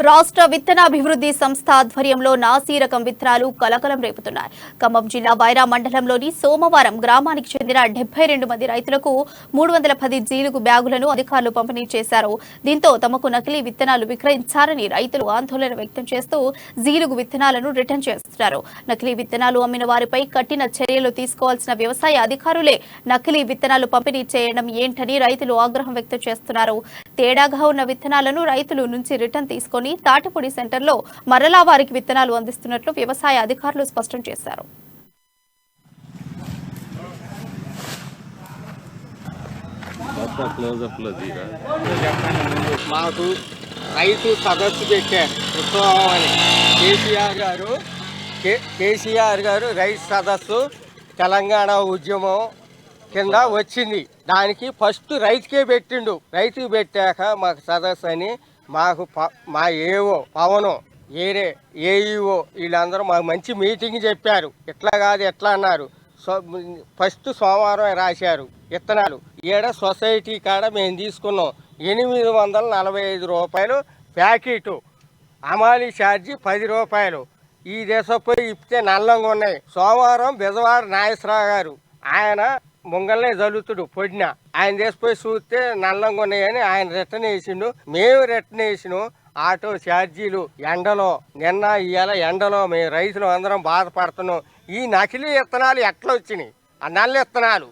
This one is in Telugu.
రాష్ట్ర విత్తనాభివృద్ధి సంస్థ ఆధ్వర్యంలో నాసీ రకం విత్తనాలు కలకలం రేపుతున్నాయి. ఖమ్మం జిల్లా వైరా మండలంలోని సోమవారం గ్రామానికి చెందిన 72 మంది రైతులకు 310 జీలుగు బ్యాగులను అధికారులు పంపిణీ చేశారు. దీంతో తమకు నకిలీ విత్తనాలు విక్రయించారని రైతులు ఆందోళన వ్యక్తం చేస్తూ జీలుగు విత్తనాలను రిటర్న్ చేస్తున్నారు. నకిలీ విత్తనాలు అమ్మిన వారిపై కఠిన చర్యలు తీసుకోవాల్సిన వ్యవసాయ అధికారులే నకిలీ విత్తనాలు పంపిణీ చేయడం ఏంటని రైతులు ఆగ్రహం వ్యక్తం చేస్తున్నారు. తేడాగా ఉన్న విత్తనాలను రైతులు నుంచి రిటర్న్ తీసుకొని తాటిపూడి సెంటర్లో మరలా వారికి విత్తనాలు అందిస్తున్నట్లు వ్యవసాయ అధికారులు స్పష్టం చేశారు. మాకు రైతు సదస్సు పెట్టారు ఉత్సవం అని కేసీఆర్ గారు రైతు సదస్సు తెలంగాణ ఉద్యమం కింద వచ్చింది. దానికి ఫస్ట్ రైతుకే పెట్టిండు. రైతుకి పెట్టాక మాకు సదస్సు అని మాకు మా ఏవో పవనం ఏఈఓ వీళ్ళందరూ మాకు మంచి మీటింగ్ చెప్పారు. ఎట్లా కాదు ఎట్లా అన్నారు. ఫస్ట్ సోమవారం రాశారు విత్తనాలు. ఈడ సొసైటీ కాడ మేము తీసుకున్నాం 845 రూపాయలు ప్యాకెటు. అమాలి ఛార్జీ 10 రూపాయలు. ఈ దేశపోయి ఇప్పితే నల్లంగా ఉన్నాయి. సోమవారం బెజవాడ నాగేశ్వరరావు గారు ఆయన ముంగల్నే జల్లుతుడు పొడిన ఆయన దేశపోయి చూస్తే నల్లంగా ఉన్నాయని ఆయన రిటర్న్ వేసిండు. మేము రిటర్న్ వేసినాం. ఆటో ఛార్జీలు ఎండలో నిన్న ఇవాళ ఎండలో మేము రైతులు అందరం బాధపడుతున్నాం. ఈ నకిలీ విత్తనాలు ఎట్లా వచ్చినాయి? ఆ నల్ల విత్తనాలు